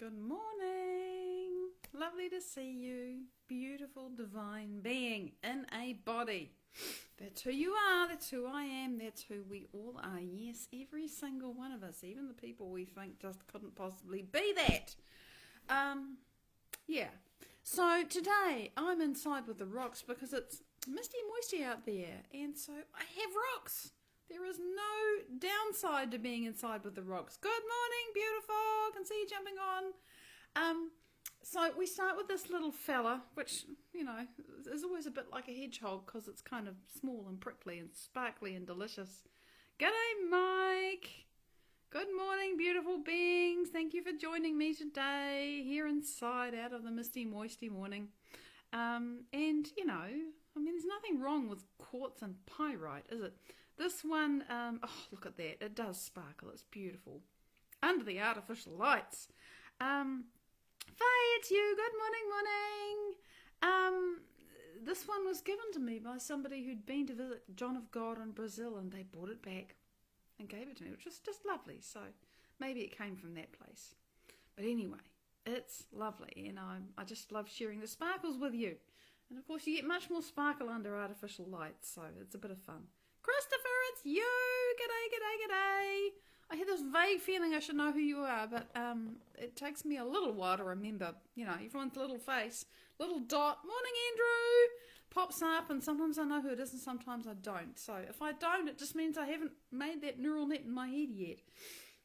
Good morning. Lovely to see you. Beautiful divine being in a body. That's who you are. That's who I am. That's who we all are. Yes, every single one of us. Even the people we think just couldn't possibly be that. Yeah. So today I'm inside with the rocks because it's misty moisty out there. And so I have rocks. There is no downside to being inside with the rocks. Good morning, beautiful. I can see you jumping on. So we start with this little fella, which, you know, is always a bit like a hedgehog because it's kind of small and prickly and sparkly and delicious. G'day, Mike. Good morning, beautiful beings. Thank you for joining me today here inside out of the misty, moisty morning. And, you know, I mean, there's nothing wrong with quartz and pyrite, is it? This one, oh, look at that. It does sparkle. It's beautiful. Under the artificial lights. Faye, it's you. Good morning. This one was given to me by somebody who'd been to visit John of God in Brazil, and they brought it back and gave it to me, which was just lovely. So maybe it came from that place. But anyway, it's lovely, and I just love sharing the sparkles with you. And of course, you get much more sparkle under artificial lights, so it's a bit of fun. Christopher, it's you! G'day. I had this vague feeling I should know who you are, but it takes me a little while to remember. You know, everyone's little face, little dot, morning Andrew, pops up, and sometimes I know who it is and sometimes I don't. So if I don't, it just means I haven't made that neural net in my head yet.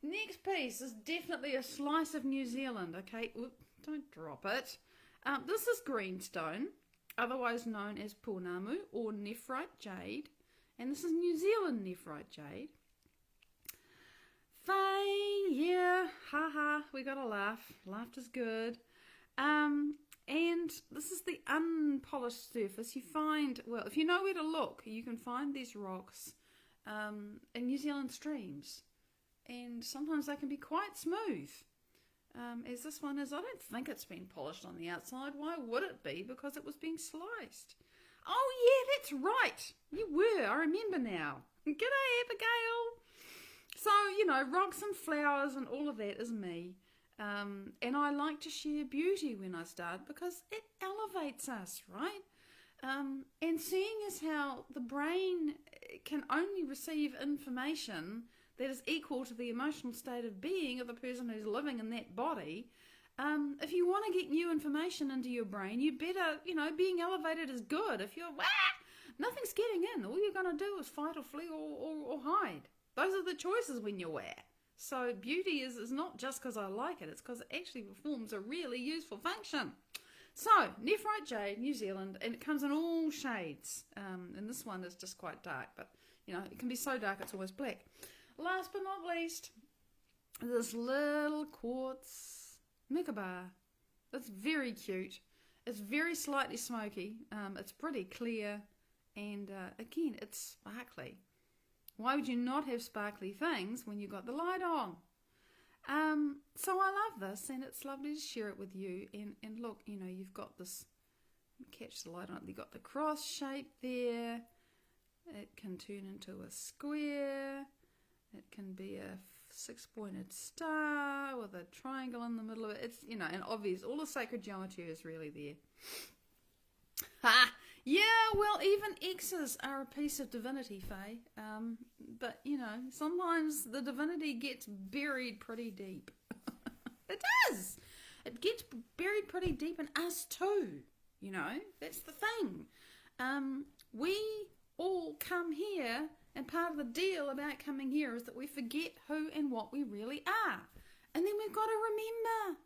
Next piece is definitely a slice of New Zealand, okay? Oop, don't drop it. This is greenstone, otherwise known as pounamu or nephrite jade. And this is New Zealand nephrite jade. Faye, yeah, haha, we got a laugh. Laughter's good. And this is the unpolished surface. You find, well, if you know where to look, you can find these rocks in New Zealand streams. And sometimes they can be quite smooth. As this one is, I don't think it's been polished on the outside. Why would it be? Because it was being sliced. Oh, yeah, that's right. You were. I remember now. G'day, Abigail. So, you know, rocks and flowers and all of that is me. And I like to share beauty when I start because it elevates us, right? And seeing as how the brain can only receive information that is equal to the emotional state of being of the person who's living in that body, if you want to get new information into your brain, you better, you know, being elevated is good. If you're, nothing's getting in. All you're going to do is fight or flee or hide. Those are the choices when you're where. So beauty is not just because I like it. It's because it actually performs a really useful function. So, nephrite jade, New Zealand, and it comes in all shades. And this one is just quite dark, but, you know, it can be so dark it's almost black. Last but not least, this little quartz Merkaba. It's very cute. It's very slightly smoky. It's pretty clear. And again, it's sparkly. Why would you not have sparkly things when you got the light on? So I love this, and it's lovely to share it with you. And look, you know, you've got this, catch the light on it, you've got the cross shape there. It can turn into a square. It can be a six-pointed star with a triangle in the middle of it. It's, you know, and obvious, all the sacred geometry is really there. Yeah, well, even X's are a piece of divinity, Faye. But, you know, sometimes the divinity gets buried pretty deep. It does. It gets buried pretty deep in us too, you know. That's the thing. We all come here, and part of the deal about coming here is that we forget who and what we really are. And then we've got to remember.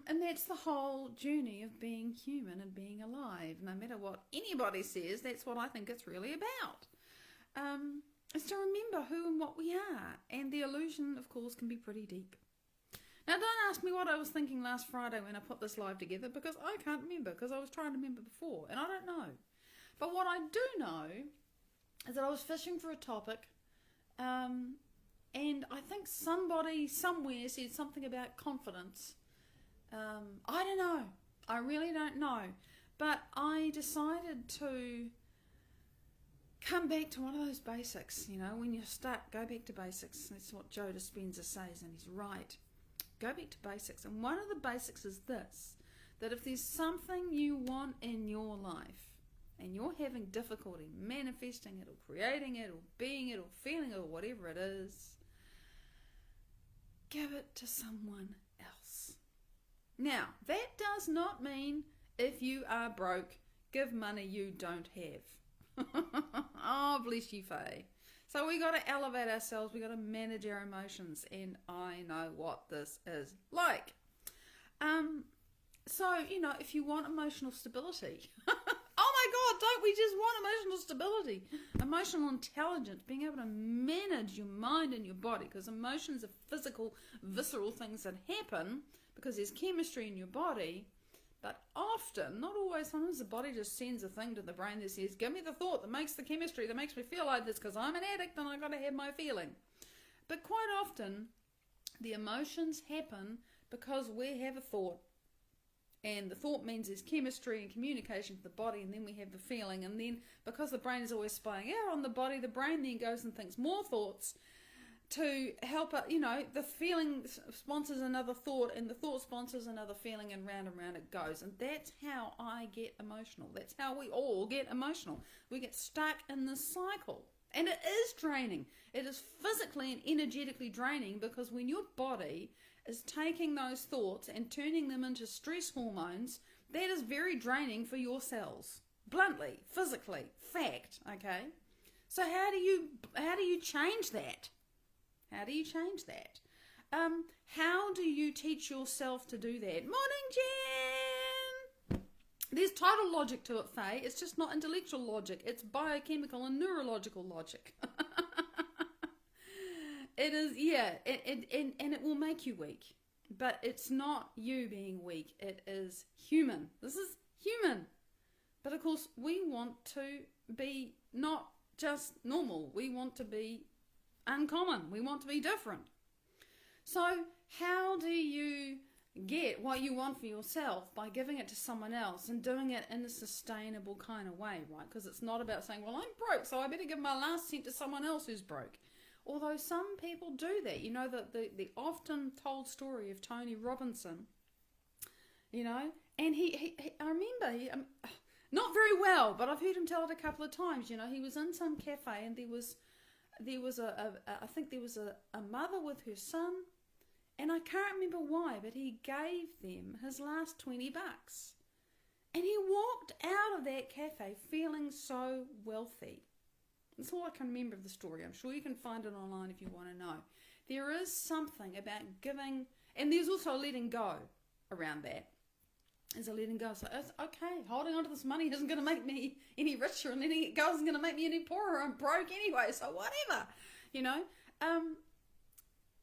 And that's the whole journey of being human and being alive. No matter what anybody says, that's what I think it's really about. Is to remember who and what we are. And the illusion, of course, can be pretty deep. Now, don't ask me what I was thinking last Friday when I put this live together, because I can't remember, because I was trying to remember before, and I don't know. But what I do know is that I was fishing for a topic, and I think somebody somewhere said something about confidence. I don't know. I really don't know. But I decided to come back to one of those basics. You know, when you start, go back to basics. That's what Joe Dispenza says, and he's right. Go back to basics. And one of the basics is this, that if there's something you want in your life and you're having difficulty manifesting it or creating it or being it or feeling it or whatever it is, give it to someone else. Now, that does not mean if you are broke, give money you don't have. Oh, bless you, Faye. So we got to elevate ourselves. We got to manage our emotions, and I know what this is like. So, if you want emotional stability, oh my God, don't we just want emotional stability? Emotional intelligence, being able to manage your mind and your body, because emotions are physical, visceral things that happen because there's chemistry in your body. But often, not always, sometimes the body just sends a thing to the brain that says, give me the thought that makes the chemistry, that makes me feel like this, because I'm an addict and I've got to have my feeling. But quite often, the emotions happen because we have a thought. And the thought means there's chemistry and communication to the body, and then we have the feeling. And then, because the brain is always spying out on the body, the brain then goes and thinks more thoughts to help it, the feeling sponsors another thought, and the thought sponsors another feeling, and round it goes. And that's how I get emotional. That's how we all get emotional. We get stuck in this cycle. And it is draining. It is physically and energetically draining, because when your body is taking those thoughts and turning them into stress hormones, that is very draining for your cells. Bluntly, physically, fact, okay? So how do you change that? How do you change that? How do you teach yourself to do that? Morning, Jen! There's total logic to it, Faye. It's just not intellectual logic. It's biochemical and neurological logic. It is, yeah, and it will make you weak. But it's not you being weak. It is human. This is human. But of course, we want to be not just normal. We want to be uncommon. We want to be different. So how do you get what you want for yourself? By giving it to someone else and doing it in a sustainable kind of way, right? Because it's not about saying, well, I'm broke, so I better give my last cent to someone else who's broke. Although some people do that. The often told story of Tony Robinson, and he I remember, not very well, but I've heard him tell it a couple of times. He was in some cafe, and there was I think there was a mother with her son, and I can't remember why, but he gave them his last $20. And he walked out of that cafe feeling so wealthy. That's all I can remember of the story. I'm sure you can find it online if you want to know. There is something about giving, and there's also letting go around that. There's a letting go. So it's okay. Holding on to this money isn't going to make me any richer, and letting it go isn't going to make me any poorer. I'm broke anyway, so whatever,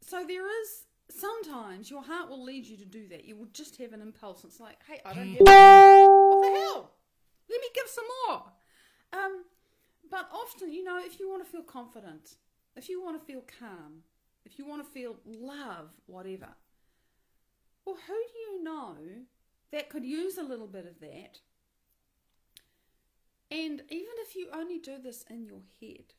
So there is, sometimes your heart will lead you to do that. You will just have an impulse. It's like, hey, I don't have what the hell? Let me give some more. But often, if you want to feel confident, if you want to feel calm, if you want to feel love, whatever, well, who do you know that could use a little bit of that? And even if you only do this in your head,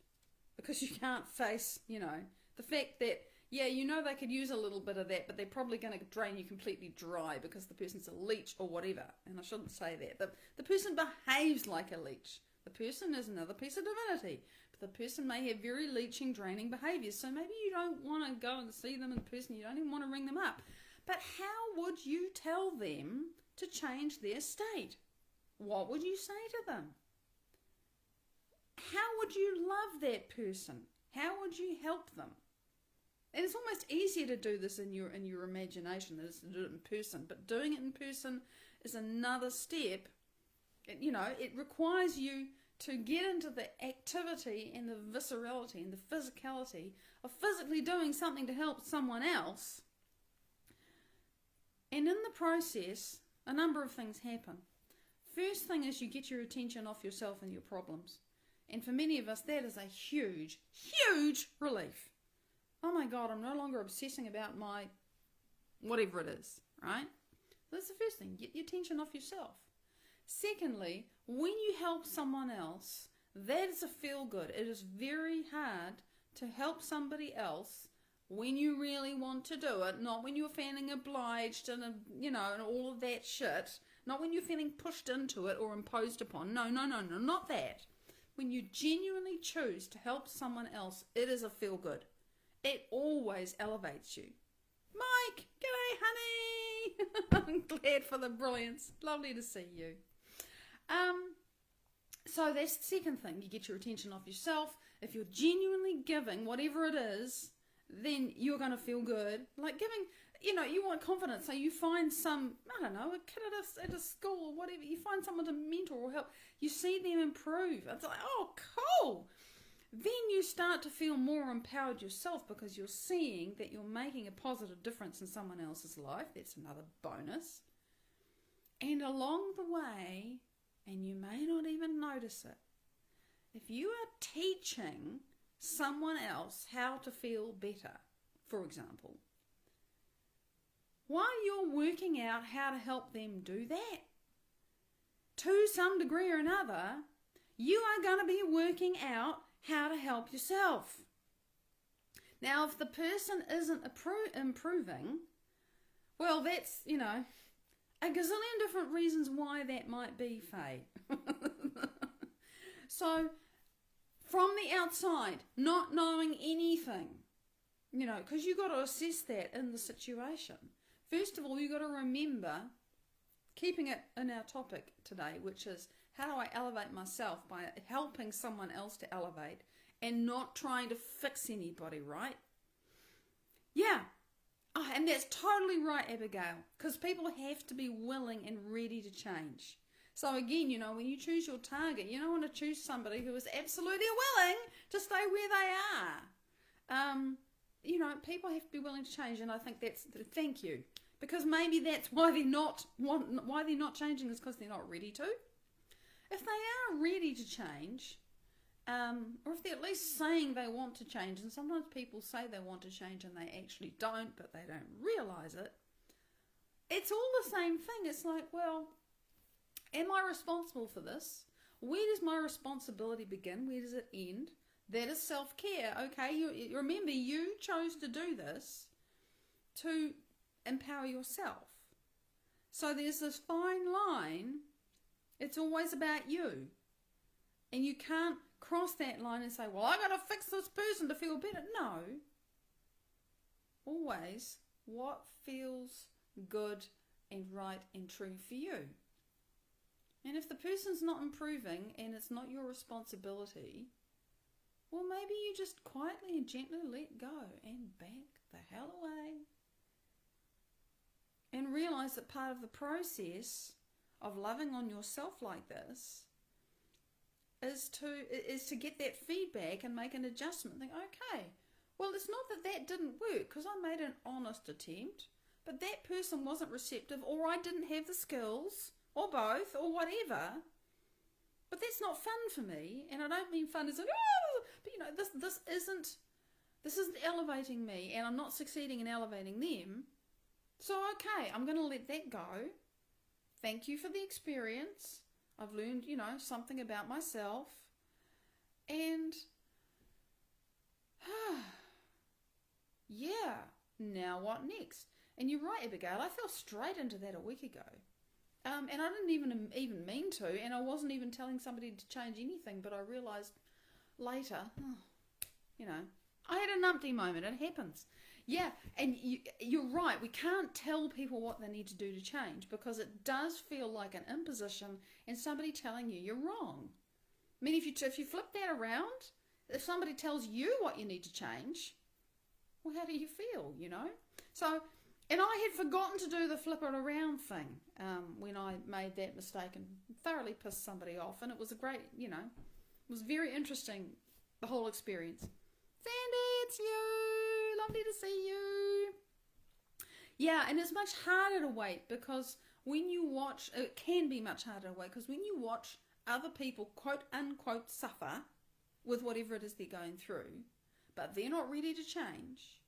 because you can't face, the fact that, they could use a little bit of that, but they're probably going to drain you completely dry because the person's a leech or whatever. And I shouldn't say that. The person behaves like a leech. The person is another piece of divinity. But the person may have very leeching, draining behaviours. So maybe you don't want to go and see them in person. You don't even want to ring them up. But how would you tell them to change their state? What would you say to them? How would you love that person? How would you help them? And it's almost easier to do this in your imagination than it is to do it in person. But doing it in person is another step. It requires you to get into the activity and the viscerality and the physicality of physically doing something to help someone else. And in the process, a number of things happen. First thing is you get your attention off yourself and your problems. And for many of us, that is a huge, huge relief. Oh my God, I'm no longer obsessing about my whatever it is, right? That's the first thing. Get your attention off yourself. Secondly, when you help someone else, that is a feel good. It is very hard to help somebody else when you really want to do it, not when you're feeling obliged and, and all of that shit, not when you're feeling pushed into it or imposed upon. No, not that. When you genuinely choose to help someone else, it is a feel good. It always elevates you. Mike, g'day, honey. I'm glad for the brilliance. Lovely to see you. So that's the second thing. You get your attention off yourself. If you're genuinely giving whatever it is, then you're going to feel good. Like giving, you want confidence. So you find some, I don't know, a kid at a school or whatever. You find someone to mentor or help. You see them improve. It's like, oh, cool. Then you start to feel more empowered yourself because you're seeing that you're making a positive difference in someone else's life. That's another bonus. And along the way, and you may not even notice it, if you are teaching someone else how to feel better, for example, while you're working out how to help them do that, to some degree or another, you are going to be working out how to help yourself. Now, if the person isn't improving, well, that's, a gazillion different reasons why that might be, Faye. So, from the outside, not knowing anything, because you've got to assess that in the situation. First of all, you've got to remember, keeping it in our topic today, which is how do I elevate myself by helping someone else to elevate and not trying to fix anybody, right? Yeah. Oh, and that's totally right, Abigail, because people have to be willing and ready to change. So again, when you choose your target, you don't want to choose somebody who is absolutely willing to stay where they are. People have to be willing to change, and I think thank you, because maybe that's why they're not changing is because they're not ready to. If they are ready to change, or if they're at least saying they want to change, and sometimes people say they want to change and they actually don't, but they don't realize it, it's all the same thing. It's like, well, am I responsible for this? Where does my responsibility begin? Where does it end? That is self-care. Okay, you remember, you chose to do this to empower yourself. So there's this fine line. It's always about you. And you can't cross that line and say, well, I got to fix this person to feel better. No. Always what feels good and right and true for you. And if the person's not improving and it's not your responsibility, well, maybe you just quietly and gently let go and back the hell away. And realize that part of the process of loving on yourself like this is to get that feedback and make an adjustment. Think, okay, well, it's not that didn't work because I made an honest attempt, but that person wasn't receptive, or I didn't have the skills, or both, or whatever. But that's not fun for me, and I don't mean fun as like, but this isn't elevating me, and I'm not succeeding in elevating them. So okay, I'm going to let that go. Thank you for the experience. I've learned, something about myself. And, yeah, now what next? And you're right, Abigail, I fell straight into that a week ago. And I didn't even mean to, and I wasn't even telling somebody to change anything, but I realised later, I had an umpty moment. It happens. Yeah, and you're right. We can't tell people what they need to do to change because it does feel like an imposition and somebody telling you you're wrong. I mean, if you flip that around, if somebody tells you what you need to change, well, how do you feel, So, and I had forgotten to do the flip it around thing when I made that mistake and thoroughly pissed somebody off. And it was a great, it was very interesting, the whole experience. Sandy, it's you. Lovely to see you. Yeah, and it's much harder to wait because when you watch, it can be much harder to wait because when you watch other people, quote unquote, suffer with whatever it is they're going through, but they're not ready to change,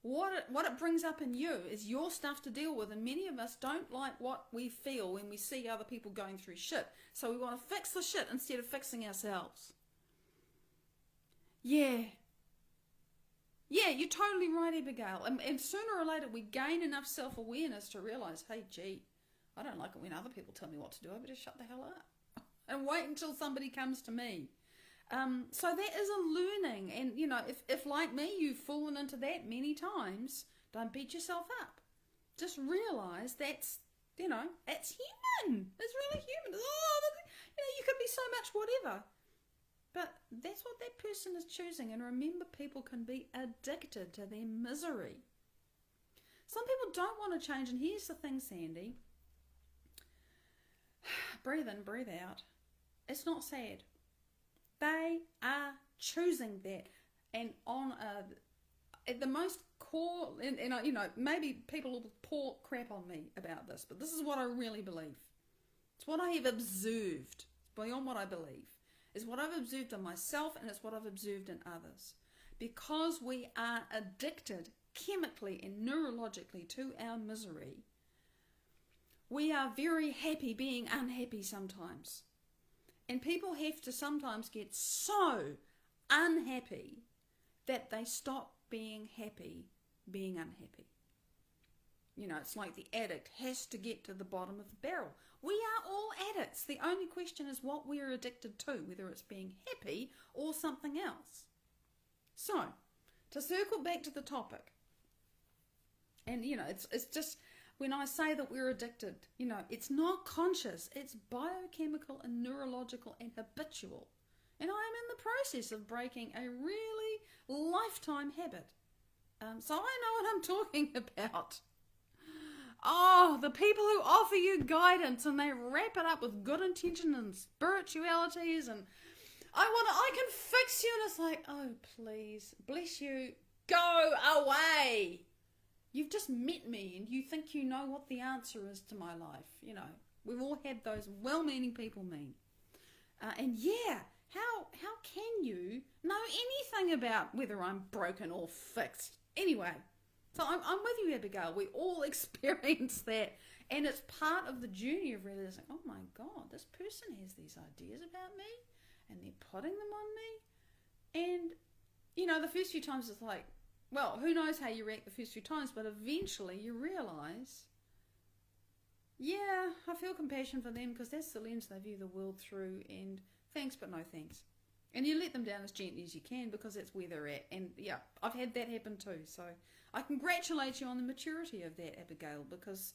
what it brings up in you is your stuff to deal with, and many of us don't like what we feel when we see other people going through shit, so we want to fix the shit instead of fixing ourselves. Yeah. Yeah, you're totally right, Abigail. And sooner or later, we gain enough self-awareness to realise, hey, gee, I don't like it when other people tell me what to do. I better shut the hell up and wait until somebody comes to me. So that is a learning. And, if like me, you've fallen into that many times, don't beat yourself up. Just realise that's human. It's really human. You could be so much whatever. But that's what that person is choosing. And remember, people can be addicted to their misery. Some people don't want to change. And here's the thing, Sandy. Breathe in, breathe out. It's not sad. They are choosing that. And at the most core, and maybe people will pour crap on me about this, but this is what I really believe. It's what I have observed. It's beyond what I believe. It's what I've observed in myself, and it's what I've observed in others. Because we are addicted chemically and neurologically to our misery, we are very happy being unhappy sometimes. And people have to sometimes get so unhappy that they stop being happy, being unhappy. It's like the addict has to get to the bottom of the barrel. We are all addicts. The only question is what we're addicted to, whether it's being happy or something else. So, to circle back to the topic, and it's just when I say that we're addicted, it's not conscious, it's biochemical and neurological and habitual. And I am in the process of breaking a really lifetime habit. So I know what I'm talking about. Oh, the people who offer you guidance and they wrap it up with good intention and spiritualities and I can fix you, and it's like, oh please, bless you, go away. You've just met me and you think you know what the answer is to my life. We've all had those well-meaning people mean. And yeah, how can you know anything about whether I'm broken or fixed? Anyway, so I'm with you, Abigail. We all experience that. And it's part of the journey of realizing, oh my God, this person has these ideas about me and they're putting them on me. And, the first few times it's like, well, who knows how you react the first few times, but eventually you realize, yeah, I feel compassion for them because that's the lens they view the world through, and thanks but no thanks. And you let them down as gently as you can because that's where they're at. And yeah, I've had that happen too. So I congratulate you on the maturity of that, Abigail, because,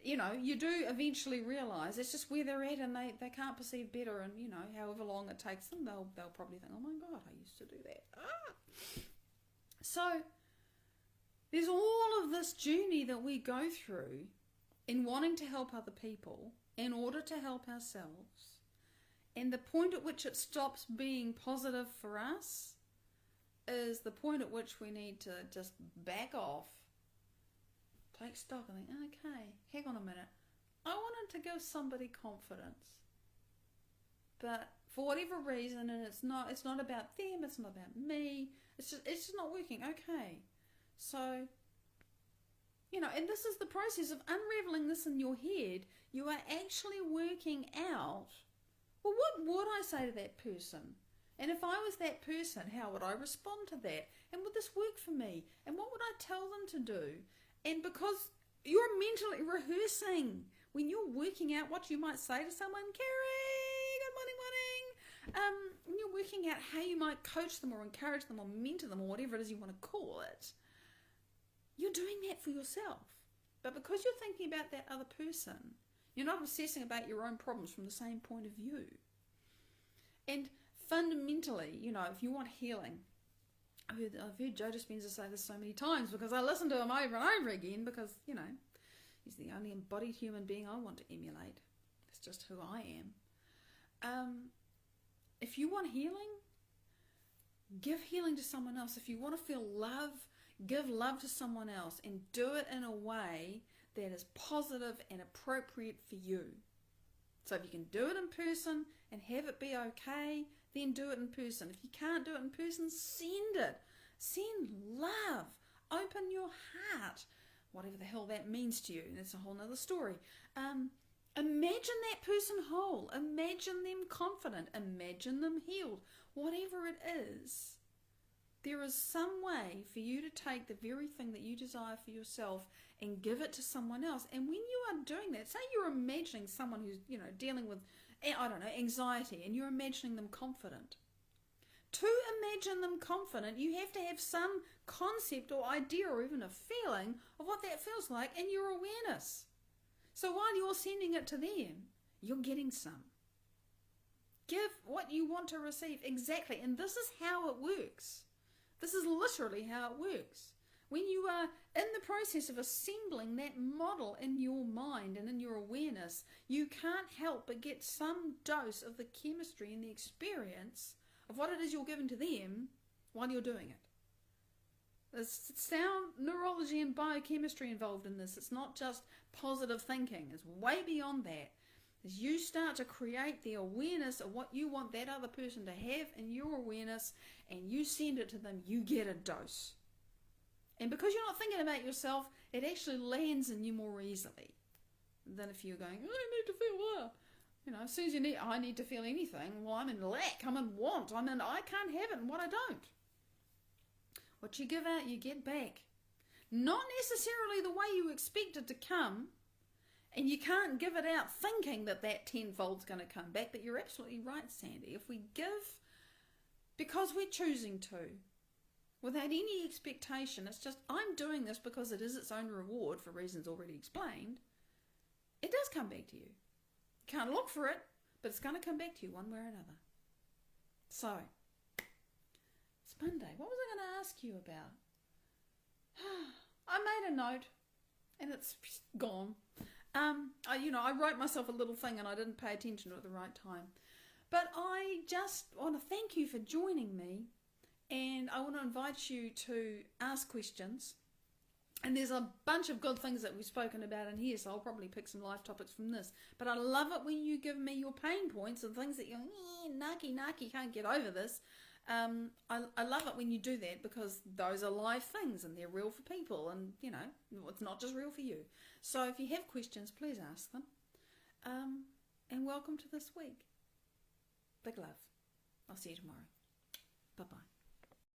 you do eventually realise it's just where they're at and they can't perceive better. And, however long it takes them, they'll probably think, oh my God, I used to do that. So there's all of this journey that we go through in wanting to help other people in order to help ourselves. And the point at which it stops being positive for us is the point at which we need to just back off, take stock and think, okay, hang on a minute. I wanted to give somebody confidence. But for whatever reason, and it's not about them, it's not about me, it's just not working. Okay. So, and this is the process of unraveling this in your head. You are actually working out, well, what would I say to that person? And if I was that person, how would I respond to that? And would this work for me? And what would I tell them to do? And because you're mentally rehearsing when you're working out what you might say to someone, Carrie, good morning. When you're working out how you might coach them or encourage them or mentor them or whatever it is you want to call it, you're doing that for yourself. But because you're thinking about that other person, you're not obsessing about your own problems from the same point of view. And fundamentally, if you want healing, I've heard Joe Dispenza say this so many times because I listen to him over and over again because, he's the only embodied human being I want to emulate. It's just who I am. If you want healing, give healing to someone else. If you want to feel love, give love to someone else and do it in a way that is positive and appropriate for you. So if you can do it in person and have it be okay, then do it in person. If you can't do it in person, send it. Send love. Open your heart. Whatever the hell that means to you. That's a whole nother story. Imagine that person whole. Imagine them confident. Imagine them healed. Whatever it is, There is some way for you to take the very thing that you desire for yourself and give it to someone else. And when you are doing that, say you're imagining someone who's, dealing with, I don't know, anxiety, and you're imagining them confident. To imagine them confident, you have to have some concept or idea or even a feeling of what that feels like in your awareness. So while you're sending it to them, you're getting some. Give what you want to receive, exactly. And this is how it works. This is literally how it works. When you are in the process of assembling that model in your mind and in your awareness, you can't help but get some dose of the chemistry and the experience of what it is you're giving to them while you're doing it. There's sound neurology and biochemistry involved in this. It's not just positive thinking. It's way beyond that. As you start to create the awareness of what you want that other person to have in your awareness and you send it to them, you get a dose. And because you're not thinking about yourself, it actually lands in you more easily than if you're going, I need to feel well. As soon as I need to feel anything, well, I'm in lack, I'm in want, I can't have it and what I don't. What you give out, you get back. Not necessarily the way you expect it to come, and you can't give it out thinking that tenfold's going to come back, but you're absolutely right, Sandy. If we give because we're choosing to, without any expectation, it's just, I'm doing this because it is its own reward for reasons already explained, it does come back to you. You can't look for it, but it's going to come back to you one way or another. So, it's Monday. What was I going to ask you about? I made a note, and it's gone. I wrote myself a little thing, and I didn't pay attention to it at the right time. But I just want to thank you for joining me, and I want to invite you to ask questions. And there's a bunch of good things that we've spoken about in here, so I'll probably pick some life topics from this. But I love it when you give me your pain points and things that you're, narky, can't get over this. I love it when you do that, because those are live things and they're real for people, and it's not just real for you. So if you have questions, please ask them. And welcome to this week. Big love. I'll see you tomorrow. Bye-bye.